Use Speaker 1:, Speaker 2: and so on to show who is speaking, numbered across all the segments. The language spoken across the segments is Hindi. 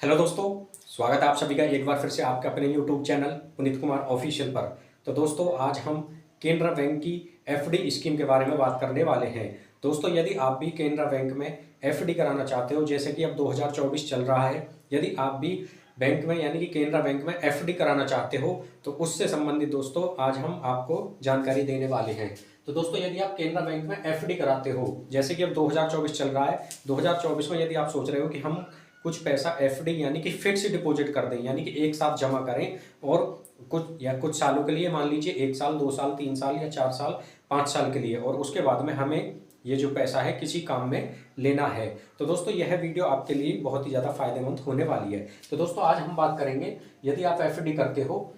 Speaker 1: हेलो दोस्तों, स्वागत है आप सभी का एक बार फिर से आपके अपने YouTube channel Puneet Kumar official पर। तो दोस्तों आज हम केनरा बैंक की एफडी स्कीम के बारे में बात करने वाले हैं। दोस्तों यदि आप भी केनरा बैंक में एफडी कराना चाहते हो, जैसे कि अब 2024 चल रहा है, यदि आप भी बैंक में यानी कि केनरा बैंक में एफडी कराना चाहते हो तो उससे संबंधित दोस्तों आज हम आपको जानकारी देने वाले हैं। तो दोस्तों यदि आप केनरा बैंक में एफडी कराते हो, जैसे कि अब 2024 चल रहा है, 2024 में यदि आप सोच रहे हो कि हम कुछ पैसा एफडी यानी कि फिक्स डिपॉजिट कर दें, यानी कि एक साथ जमा करें और कुछ सालों के लिए, मान लीजिए 1 साल 2 साल 3 साल या 4 साल 5 साल के लिए, और उसके बाद में हमें ये जो पैसा है किसी काम में लेना है, तो दोस्तों यह वीडियो आपके लिए बहुत ही ज़्यादा फायदेमंद होने वाली है। तो दोस्तों आज हम बात करेंगे, यदि आप एफडी करते हो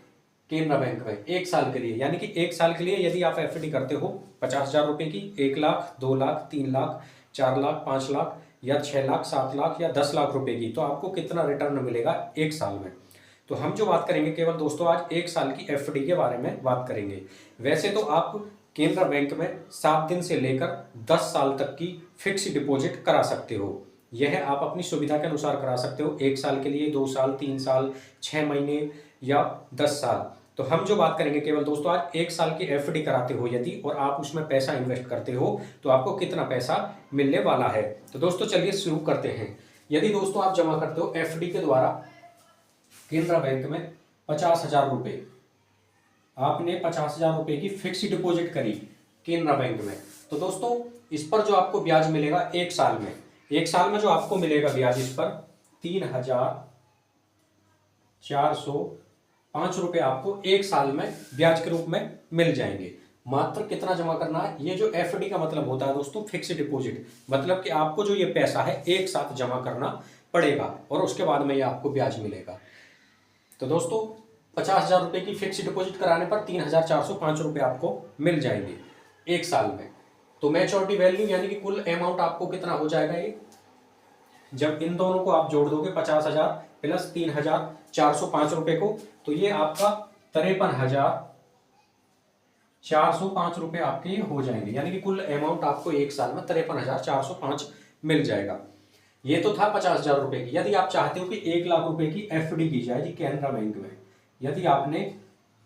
Speaker 1: केनरा बैंक में 1 साल के लिए, यानी कि 1 साल के लिए यदि आप एफडी करते हो 50,000 रुपये की, 1 लाख 2 लाख 3 लाख 4 लाख 5 लाख या 6 लाख 7 लाख या 10 लाख रुपए की, तो आपको कितना रिटर्न मिलेगा 1 साल में। तो हम जो बात करेंगे केवल दोस्तों आज 1 साल की एफडी के बारे में बात करेंगे। वैसे तो आप केनरा बैंक में 7 दिन से लेकर 10 साल तक की फिक्स डिपॉजिट करा सकते हो। यह आप अपनी सुविधा के अनुसार करा सकते हो, 1 साल के लिए, 2 साल 3 साल 6 महीने या 10 साल। तो हम जो बात करेंगे केवल दोस्तों आज 1 साल की एफडी कराते हो यदि, और आप उसमें पैसा इन्वेस्ट करते हो तो आपको कितना पैसा मिलने वाला है। तो दोस्तों चलिए शुरू करते हैं। यदि दोस्तों आप जमा करते हो एफडी के द्वारा केनरा बैंक में 50,000 रुपये, आपने 50,000 रुपये की फिक्स डिपॉजिट करी केनरा बैंक में, तो दोस्तों इस पर जो आपको ब्याज मिलेगा 1 साल में, 1 साल में जो आपको मिलेगा ब्याज इस पर 3,405 रुपये आपको 1 साल में ब्याज के रूप में मिल जाएंगे। मात्र कितना जमा करना है, ये जो एफडी का मतलब होता है दोस्तों फिक्स डिपॉजिट, मतलब कि आपको जो ये पैसा है एक साथ जमा करना पड़ेगा और उसके बाद में ये आपको ब्याज मिलेगा। तो दोस्तों 50,000 रुपये की फिक्स डिपॉजिट कराने पर 3,405 रुपये आपको मिल जाएंगे 1 साल में। तो मैच्योरिटी वैल्यू यानी कि कुल अमाउंट आपको कितना हो जाएगा, ये जब इन दोनों को आप जोड़ दोगे 50,000 प्लस 3,405 रुपये को, तो ये आपका 53,405 रुपये आपके हो जाएंगे, यानी कि कुल अमाउंट आपको 1 साल में 53,405 मिल जाएगा। ये तो था 50,000 रुपये की। यदि आप चाहते हो कि 1 लाख रुपए की एफडी की जाए जी केनरा बैंक में, यदि आपने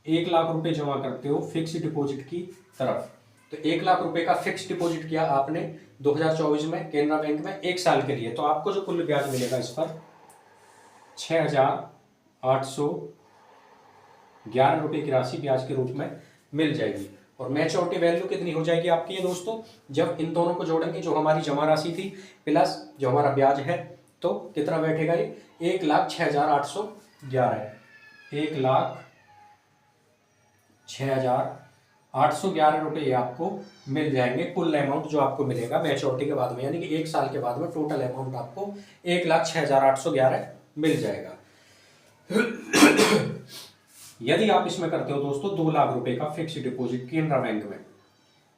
Speaker 1: 1 लाख रुपए जमा करते हो फिक्स डिपॉजिट की तरफ, तो 1 लाख रुपए का फिक्स डिपॉजिट किया आपने 2024 में केनरा बैंक में 1 साल के लिए, तो आपको जो कुल ब्याज मिलेगा इस पर 6,811 रुपये की राशि ब्याज के रूप में मिल जाएगी। और मैच्योरिटी वैल्यू कितनी हो जाएगी आपकी ये दोस्तों, जब इन दोनों को जोड़ेंगे, जो हमारी जमा राशि थी प्लस जो हमारा ब्याज है, तो कितना बैठेगा ये 1,06,811, 1,06,811 रुपये आपको मिल जाएंगे। कुल अमाउंट जो आपको मिलेगा मैच्योरिटी के बाद में, यानी कि 1 साल के बाद में टोटल अमाउंट आपको 1,06,811 मिल जाएगा। यदि आप इसमें करते हो दोस्तों 2 लाख रुपए का फिक्स डिपॉजिट केनरा बैंक में,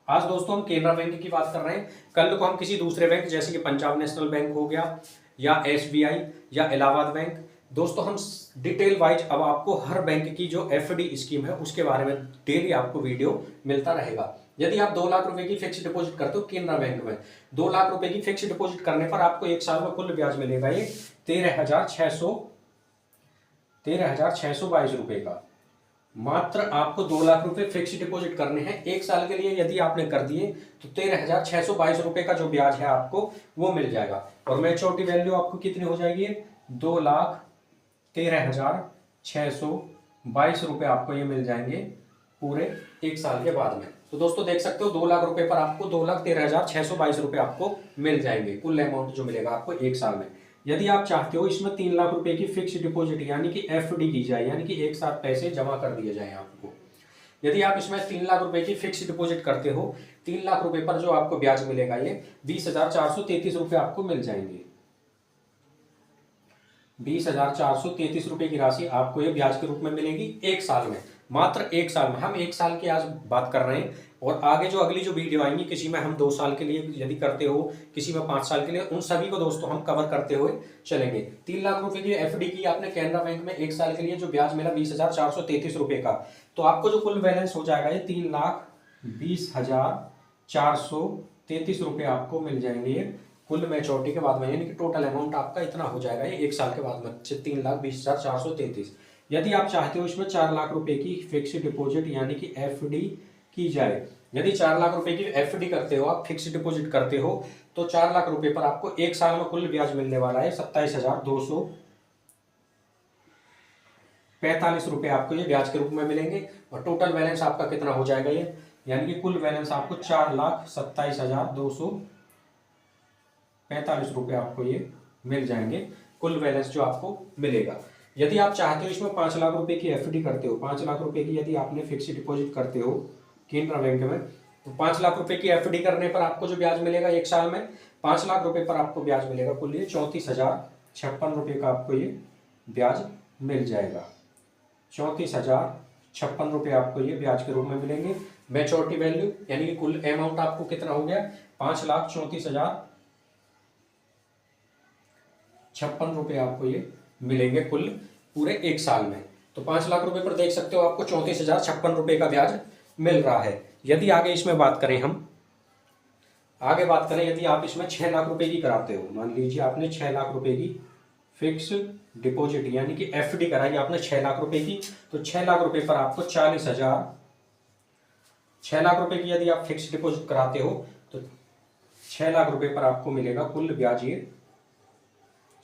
Speaker 1: आज दोस्तों हम केनरा बैंक की बात कर रहे हैं, कल को हम किसी दूसरे बैंक जैसे कि पंजाब नेशनल बैंक हो गया या एसबीआई या इलाहाबाद बैंक, दोस्तों हम डिटेल वाइज अब आपको हर बैंक की जो एफडी स्कीम है उसके बारे में डेली आपको वीडियो मिलता रहेगा। यदि आप 2 लाख रुपए की फिक्स डिपॉजिट करते हो केनरा बैंक में, 2 लाख रुपए की फिक्स डिपॉजिट करने पर आपको 1 साल में कुल ब्याज मिलेगा ये 13,622 रुपए का। मात्र आपको 2 लाख रुपए फिक्स डिपॉजिट करने हैं 1 साल के लिए, यदि आपने कर दिए तो 13,622 रुपए का जो ब्याज है आपको वो मिल जाएगा। और मैच्योरिटी वैल्यू आपको कितनी हो जाएगी, 2,13,622 रुपए आपको ये मिल जाएंगे पूरे 1 साल के बाद में। तो दोस्तों देख सकते हो 2 लाख रुपए पर आपको 2,13,622 रुपए आपको मिल जाएंगे, कुल अमाउंट जो मिलेगा आपको 1 साल में। यदि आप चाहते हो इसमें 3 लाख रुपए की फिक्स डिपॉजिट यानी कि एफडी की जाए, यानी कि एक साथ पैसे जमा कर दिए जाए आपको, यदि आप इसमें 3 लाख रुपए की फिक्स डिपॉजिट करते हो, 3 लाख रुपए पर जो आपको ब्याज मिलेगा ये 20,433 रुपए आपको मिल जाएंगे। 20,433 रुपए की राशि आपको ये ब्याज के रूप में मिलेगी 1 साल में, मात्र 1 साल में। हम 1 साल की आज बात कर रहे हैं, और आगे जो अगली जो वीडियो आएंगी, किसी में हम 2 साल के लिए यदि करते हो, किसी में 5 साल के लिए, उन सभी को दोस्तों हम कवर करते हुए चलेंगे। 3 लाख रुपए की एफडी की आपने केनरा बैंक में 1 साल के लिए, जो ब्याज मिला 20,433 रुपए का, तो आपको जो कुल बैलेंस हो जाएगा ये 3,20,433 रुपए आपको मिल जाएंगे कुल मैच्योरिटी के बाद में, यानी कि टोटल अमाउंट आपका इतना हो जाएगा ये 1 साल के बाद में 3,20,433। यदि आप चाहते हो इसमें 4 लाख रुपए की फिक्स डिपॉजिट यानी कि एफडी की जाए, यदि 4 लाख रुपए की एफडी करते हो, आप फिक्स डिपॉजिट करते हो, तो 4 लाख रुपए पर आपको 1 साल में कुल ब्याज मिलने वाला है 27,245 रुपए आपको ये ब्याज के रूप में मिलेंगे। और टोटल बैलेंस आपका कितना हो जाएगा ये, यानी कि कुल बैलेंस आपको 4,27,245 रुपए आपको ये मिल जाएंगे, कुल बैलेंस जो आपको मिलेगा। यदि आप चाहते हो इसमें 5 लाख रुपए की एफडी करते हो, 5 लाख रुपए की यदि आपने फिक्स डिपॉजिट करते हो केनरा बैंक में, तो 5 लाख रुपए की एफडी करने पर आपको जो ब्याज मिलेगा 1 साल में 5 लाख रुपए पर आपको ब्याज मिलेगा कुल ये 34,056 रुपए का आपको ये ब्याज मिल जाएगा। 34,056 रुपए आपको ये ब्याज के रूप में मिलेंगे। मैच्योरिटी वैल्यू यानी कि कुल अमाउंट आपको कितना हो गया 5,34,056 रुपए आपको ये मिलेंगे कुल पूरे 1 साल में। तो 5 लाख रुपए पर देख सकते हो आपको 34,056 रुपए का ब्याज मिल रहा है। यदि आगे इसमें बात करें यदि आप इसमें 6 लाख रुपए की कराते हो, मान लीजिए आपने 6 लाख रुपए की फिक्स डिपॉजिट यानी कि एफडी कराई आपने 6 लाख रुपए की, तो 6 लाख रुपए पर आपको 6 लाख रुपए की यदि आप फिक्स डिपॉजिट कराते हो तो 6 लाख रुपए पर आपको मिलेगा कुल ब्याज ये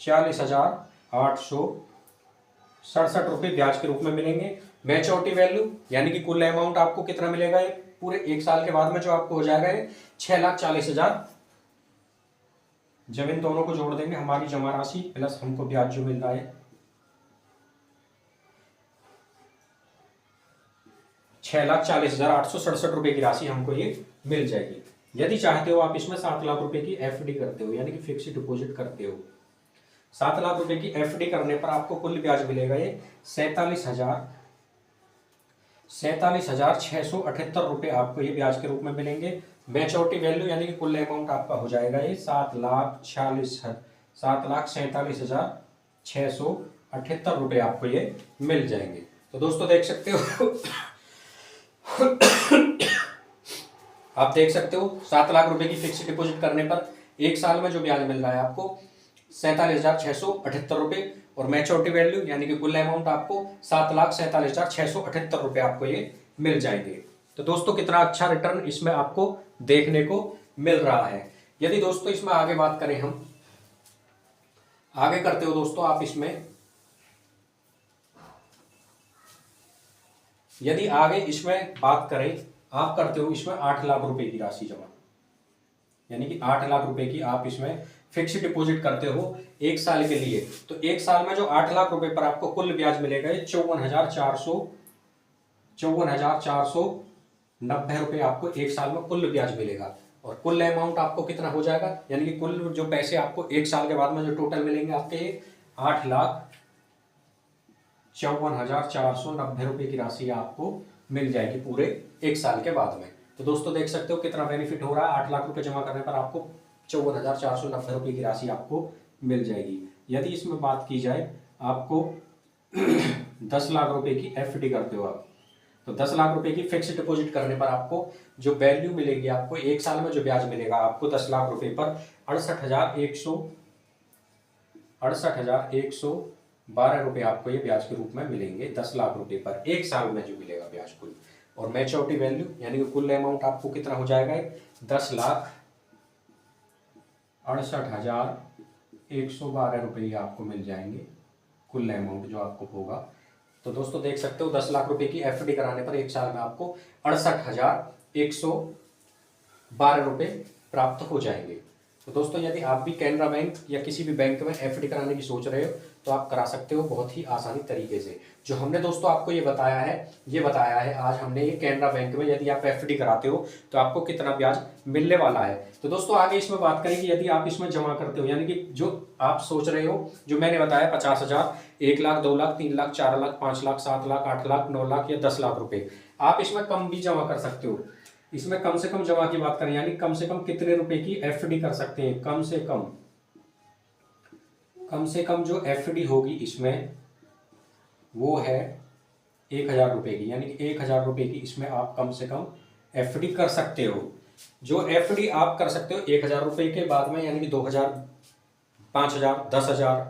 Speaker 1: 40,867 रुपए ब्याज के रूप में मिलेंगे। मैच्योरिटी वैल्यू यानी कि कुल अमाउंट आपको कितना मिलेगा ये पूरे 1 साल के बाद में जो आपको हो जाएगा ये 6,40,000। जब इन दोनों को जोड़ देंगे हमारी जमा राशि प्लस हमको ब्याज जो मिल रहा है 6,40,867 रुपए की राशि हमको ये मिल जाएगी। यदि चाहते हो आप इसमें 7 लाख रुपए की एफडी करते हो यानी कि फिक्स डिपॉजिट करते हो, 7 लाख रुपए की एफडी करने पर आपको कुल ब्याज मिलेगा ये 47,678 रुपए आपको ये ब्याज के रूप में मिलेंगे। मैच्योरिटी वैल्यू यानी कि कुल अमाउंट आपका हो जाएगा ये 7,47,678 रुपए आपको ये मिल जाएंगे। तो दोस्तों देख सकते हो आप देख सकते हो 7 लाख रुपए की फिक्स डिपॉजिट करने पर 1 साल में जो ब्याज मिल रहा है आपको 47,678 रुपए, और मैच्योरिटी वैल्यू यानी कि कुल अमाउंट आपको 7,47,678 रुपए आपको ये मिल जाएंगे। तो दोस्तों कितना अच्छा रिटर्न इसमें आपको देखने को मिल रहा है। यदि दोस्तों इसमें आगे बात करें हम आगे करते हो दोस्तों आप इसमें यदि आगे इसमें बात करें आप करते हो इसमें 8 लाख रुपए की राशि जमा, यानी कि 8 लाख रुपए की आप इसमें फिक्स डिपॉजिट करते हो 1 साल के लिए, तो 1 साल में जो 8 लाख रुपए पर आपको कुल ब्याज मिलेगा ये 54,490 रुपए आपको 1 साल में कुल ब्याज मिलेगा। और कुल अमाउंट आपको कितना हो जाएगा, यानी कि कुल जो पैसे आपको 1 साल के बाद में जो टोटल मिलेंगे आपके 8,54,490 रुपए की राशि आपको मिल जाएगी पूरे 1 साल के बाद में। तो दोस्तों देख सकते हो कितना बेनिफिट हो रहा है, 8 लाख रुपए जमा करने पर आपको 54,490 रुपए की राशि आपको मिल जाएगी। यदि इसमें बात की जाए आपको 10 लाख रुपए की एफडी करते हो आप, तो 10 लाख रुपए की फिक्स डिपॉजिट करने पर आपको जो वैल्यू मिलेगी आपको 1 साल में जो ब्याज मिलेगा आपको 10 लाख रुपए पर 68,112 रुपए आपको ये ब्याज के रूप में मिलेंगे 10 लाख रुपए पर 1 साल में जो मिलेगा ब्याज कुल। और मैच्योरिटी वैल्यू यानी कि कुल अमाउंट आपको कितना हो जाएगा 10,68,112 रुपये आपको मिल जाएंगे कुल अमाउंट जो आपको होगा। तो दोस्तों देख सकते हो 10 लाख रुपए की एफडी कराने पर 1 साल में आपको 68,112 रुपये प्राप्त हो जाएंगे। तो दोस्तों यदि आप भी कैनरा बैंक या किसी भी बैंक में एफडी कराने की सोच रहे हो तो आप करा सकते हो बहुत ही आसानी तरीके से। जो हमने दोस्तों आपको ये बताया है आज हमने ये कैनरा बैंक में यदि आप एफडी कराते हो तो आपको कितना ब्याज मिलने वाला है। तो दोस्तों आगे इसमें बात करें कि यदि आप इसमें जमा करते हो यानी कि जो आप सोच रहे हो जो मैंने बताया 50,000, 1 लाख, 2 लाख, 3 लाख, 4 लाख, 5 लाख, 7 लाख, 8 लाख, 9 लाख या 10 लाख रुपए, आप इसमें कम भी जमा कर सकते हो। इसमें कम से कम जमा की बात करें यानी कम से कम कितने रुपए की एफडी कर सकते हैं, कम से कम जो एफडी होगी इसमें वो है 1,000 रुपए की, यानी कि 1,000 रुपए की इसमें आप कम से कम एफडी कर सकते हो। जो एफडी आप कर सकते हो 1,000 रुपये के बाद में, यानी कि 2,000, 5,000, 10,000,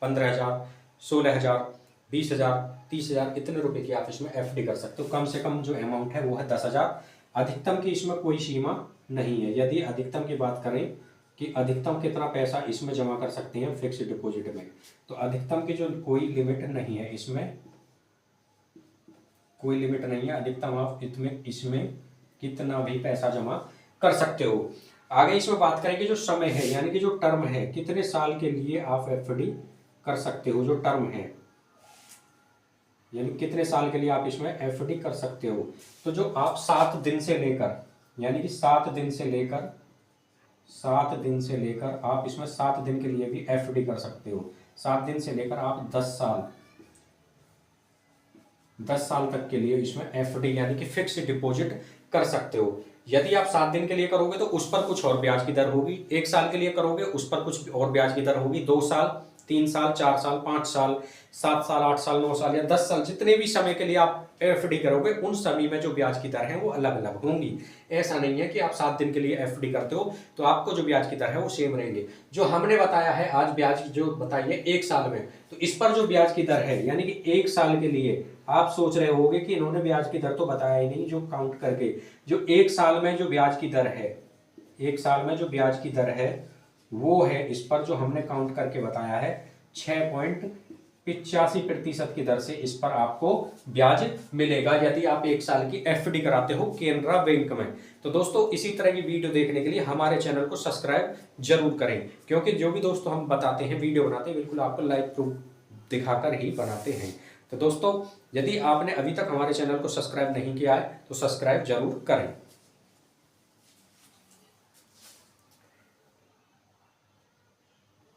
Speaker 1: 15,000, 16,000, 20,000, 30,000 इतने रुपए की आप इसमें एफडी कर सकते हो। कम से कम जो अमाउंट है वो है 10,000। अधिकतम की इसमें कोई सीमा नहीं है। यदि अधिकतम की बात करें कि अधिकतम कितना पैसा इसमें जमा कर सकते हैं फिक्स्ड डिपॉजिट में, तो अधिकतम की जो कोई लिमिट नहीं है, इसमें कोई लिमिट नहीं है। अधिकतम आप इसमें कितना भी पैसा जमा कर सकते हो। आगे इसमें बात करेंगे जो समय है, यानी कि जो टर्म है, कितने साल के लिए आप एफडी कर सकते हो। जो टर्म है यानी कितने साल के लिए आप इसमें एफडी कर सकते हो। तो जो आप 7 दिन से लेकर, यानी कि 7 दिन से लेकर आप इसमें 7 दिन के लिए भी एफडी कर सकते हो। 7 दिन से लेकर आप 10 साल तक के लिए इसमें एफडी यानी कि फिक्स्ड डिपॉजिट कर सकते हो। यदि आप 7 दिन के लिए करोगे तो उस पर कुछ और ब्याज की दर होगी, 1 साल के लिए करोगे उस पर कुछ और ब्याज की दर होगी, 2 साल, 3 साल, 4 साल, 5 साल, 7 साल, 8 साल, 9 साल या 10 साल, जितने भी समय के लिए आप एफडी करोगे उन सभी में जो ब्याज की दर है वो अलग अलग होंगी। ऐसा नहीं है कि आप 7 दिन के लिए एफडी करते हो तो आपको जो ब्याज की दर है वो सेम रहेंगे। जो हमने बताया है आज ब्याज जो बताई है 1 साल में, तो इस पर जो ब्याज की दर है यानी कि 1 साल के लिए आप सोच रहे होगे कि इन्होंने ब्याज की दर तो बताया ही नहीं। जो काउंट करके जो 1 साल में जो ब्याज की दर है, 1 साल में जो ब्याज की दर है वो है, इस पर जो हमने काउंट करके बताया है 6.85% की दर से इस पर आपको ब्याज मिलेगा यदि आप 1 साल की एफडी कराते हो केनरा बैंक में। तो दोस्तों इसी तरह की वीडियो देखने के लिए हमारे चैनल को सब्सक्राइब जरूर करें, क्योंकि जो भी दोस्तों हम बताते हैं, वीडियो बनाते हैं, बिल्कुल आपको लाइव प्रूफ दिखाकर ही बनाते हैं। तो दोस्तों यदि आपने अभी तक हमारे चैनल को सब्सक्राइब नहीं किया है तो सब्सक्राइब जरूर करें।